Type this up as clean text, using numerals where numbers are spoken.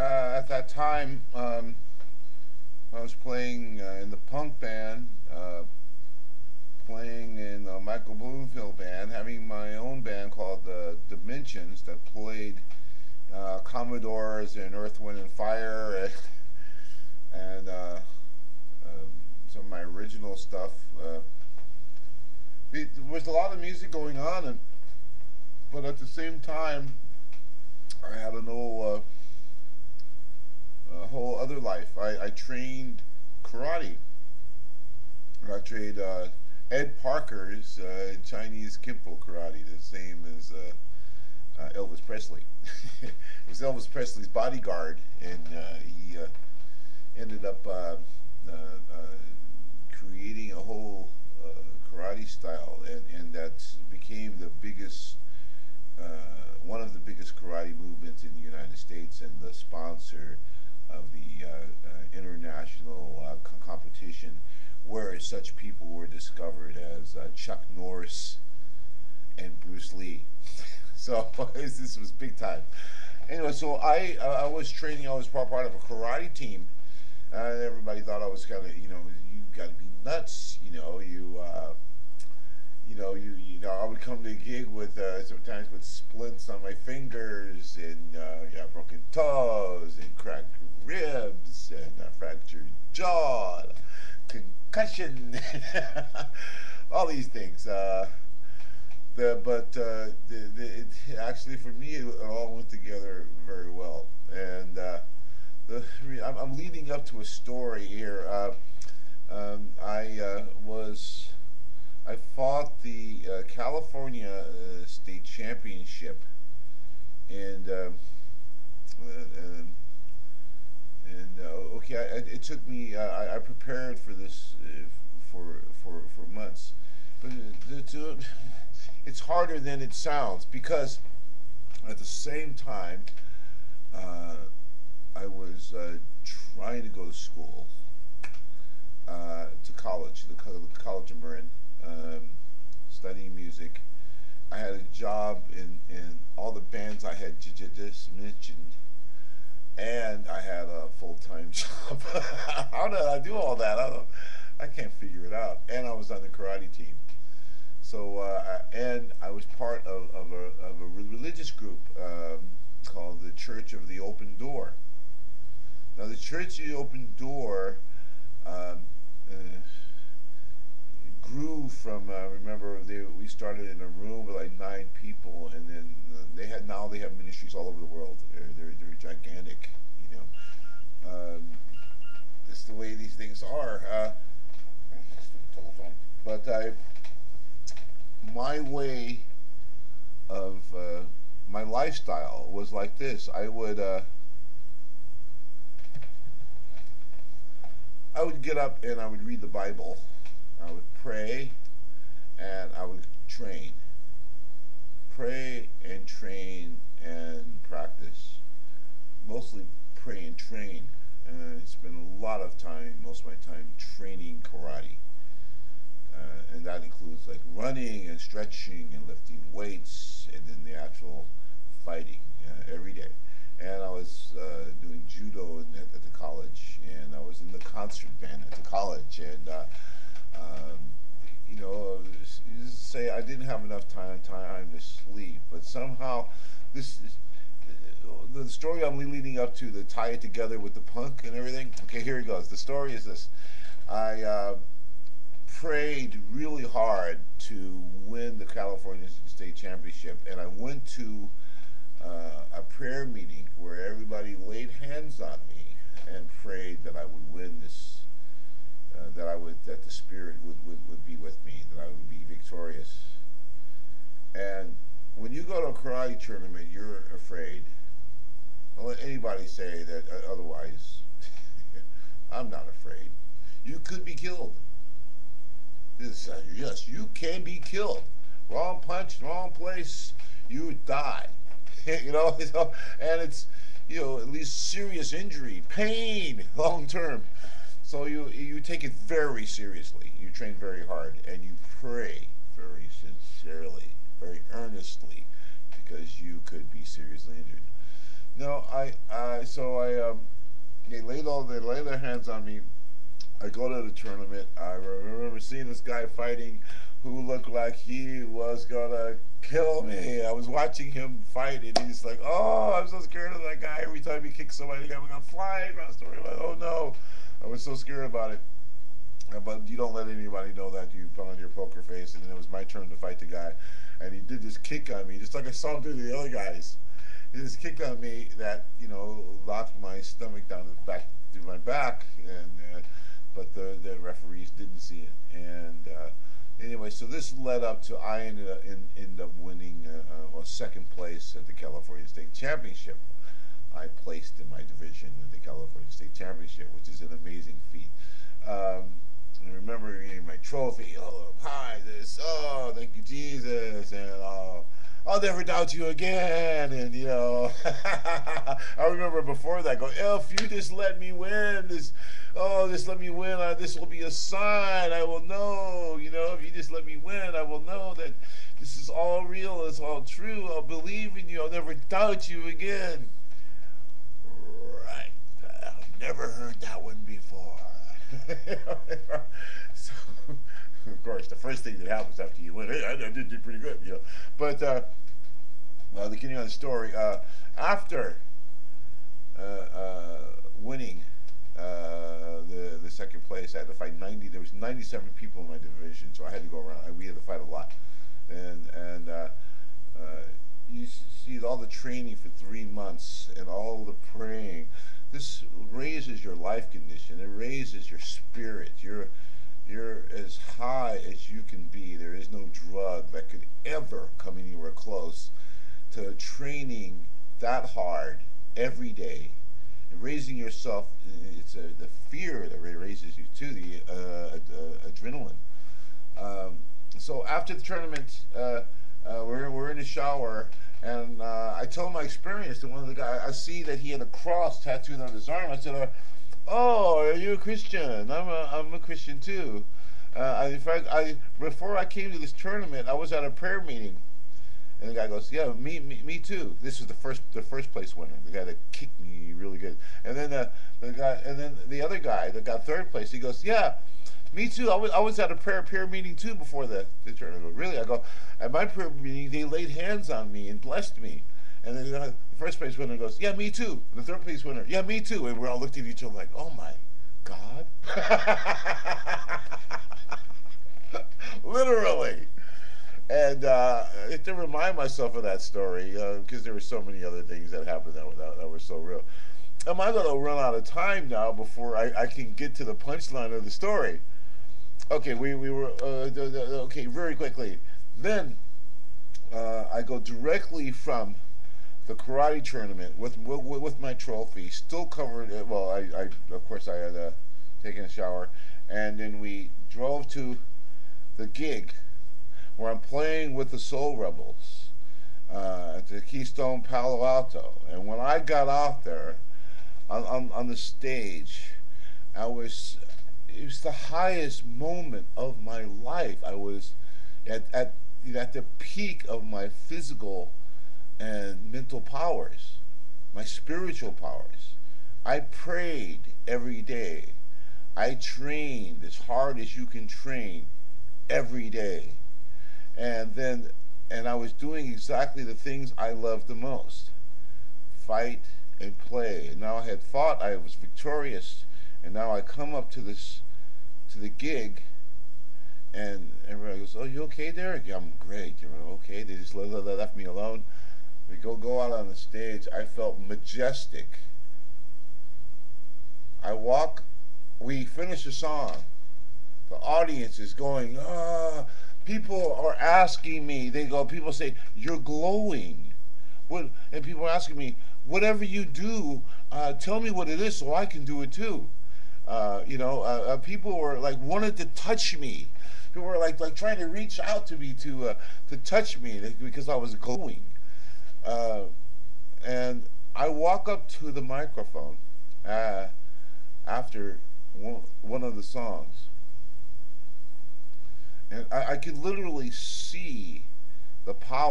At that time, I was playing in the punk band, playing in the Michael Bloomfield band, having my own band called the Dimensions that played Commodores and Earth, Wind, and Fire, and some of my original stuff. There was a lot of music going on, but at the same time, I had a whole other life. I trained karate. I trained Ed Parker's Chinese Kempo karate, the same as Elvis Presley. It was Elvis Presley's bodyguard, and he ended up creating a whole karate style, and that became the biggest, uh, one of the biggest karate movements in the United States, and the sponsor of the international competition, where such people were discovered as Chuck Norris and Bruce Lee. So this was big time. Anyway, so I was training. I was part of a karate team. Everybody thought I was kind of, you got to be nuts. I would come to a gig with sometimes with splints on my fingers, and yeah, broken toes and cracked ribs and fractured jaw, concussion, all these things. Actually, for me, it all went together very well. And I'm leading up to a story here. I fought the California State Championship, and okay, it took me. I prepared for this for months, but it's harder than it sounds, because at the same time, uh, I was trying to go to school, to college, the College of Marin, studying music. I had a job in all the bands I had just mentioned, and I had a full time job. How did I do all that? I can't figure it out. And I was on the karate team. So and I was part of a religious group called the Church of the Open Door. Now, the Church of the Open Door um, uh, grew from. Remember, we started in a room with like 9 people, and then they have ministries all over the world. They're gigantic, you know. That's the way these things are. Telephone, but my way of my lifestyle was like this. I would get up and I would read the Bible. I would pray, and I would train. Pray and train and practice. Mostly pray and train. I spend a lot of time, most of my time, training karate. And that includes like running and stretching and lifting weights, and then the actual fighting every day. And I was doing judo at the college, and I was in the concert band at the college, and um, say I didn't have enough time to sleep, but somehow this is, the story I'm leading up to tie it together with the punk and everything. Okay, here it goes. The story is this: I prayed really hard to win the California State Championship, and I went to a prayer meeting where everybody laid hands on me and prayed that I would win this, that the Spirit would be with me, that I would be victorious. And when you go to a karate tournament, you're afraid. Don't let anybody say that otherwise. I'm not afraid. You could be killed. Yes, you can be killed. Wrong punch, wrong place, you die. And it's, at least serious injury, pain, long term. So you take it very seriously. You train very hard, and you pray very sincerely, very earnestly, because you could be seriously injured. Now, they lay their hands on me. I go to the tournament. I remember seeing this guy fighting, who looked like he was gonna kill me. I was watching him fight, and he's like, "Oh, I'm so scared of that guy. Every time he kicks somebody, I'm gonna fly across the ring." Like, oh no, I was so scared about it. But you don't let anybody know that. You put on your poker face, and then it was my turn to fight the guy, and he did this kick on me, just like I saw him do to the other guys. He did this kick on me that knocked my stomach down to the back to my back, and but the referees didn't see it. And anyway, so this led up to I ended up winning second place at the California State Championship. I placed in my division in the California State Championship, which is an amazing feat. I remember getting my trophy. Oh, hi, oh, thank you, Jesus, and I'll never doubt you again. And I remember before that, go, if you just let me win this, just let me win. This will be a sign. I will know. If you just let me win, I will know that this is all real. It's all true. I'll believe in you. I'll never doubt you again. Right. I've never heard that one before. So, of course, the first thing that happens after you win, hey, I did pretty good, But the beginning of the story, after winning the second place, I had to fight 90. There was 97 people in my division, so I had to go around. We had to fight a lot, and you see all the training for 3 months and all the praying. This raises your life condition. It raises your spirit. You're as high as you can be. There is no drug that could ever come anywhere close to training that hard every day and raising yourself. It's the fear that raises you to the adrenaline. So after the tournament, we're in the shower. And I told my experience to one of the guys. I see that he had a cross tattooed on his arm. I said, "Oh, are you a Christian? I'm a Christian too." In fact, before I came to this tournament, I was at a prayer meeting, and the guy goes, "Yeah, me too." This was the first place winner, the guy that kicked me really good. And then the other guy that got third place, he goes, "Yeah, me too. I was at a prayer meeting too before the tournament." I go, "Really?" I go, "At my prayer meeting, they laid hands on me and blessed me." And then the first place winner goes, "Yeah, me too." And the third place winner, "Yeah, me too." And we all looked at each other like, "Oh my God!" Literally. And I have to remind myself of that story because there were so many other things that happened that were so real. Am I going to run out of time now before I can get to the punchline of the story? Okay, we were okay. Very quickly, then I go directly from the karate tournament with my trophy, still covered. Well, I of course I had taken a shower, and then we drove to the gig where I'm playing with the Soul Rebels at the Keystone Palo Alto. And when I got out there on the stage, it was the highest moment of my life. I was at the peak of my physical and mental powers, my spiritual powers. I prayed every day. I trained as hard as you can train every day. And I was doing exactly the things I loved the most. Fight and play. And now I had fought, I was victorious, and now I come up to the gig, and everybody goes, "Oh, you okay, Derrick?" "Yeah, I'm great." Okay, they just left me alone. We go out on the stage. I felt majestic. We finish the song. The audience is going, "Ah." People are asking me. People say, "You're glowing." And people are asking me, "Whatever you do, tell me what it is so I can do it too." People were like wanted to touch me. People were like trying to reach out to me to touch me because I was glowing. And I walk up to the microphone after one of the songs, and I could literally see the power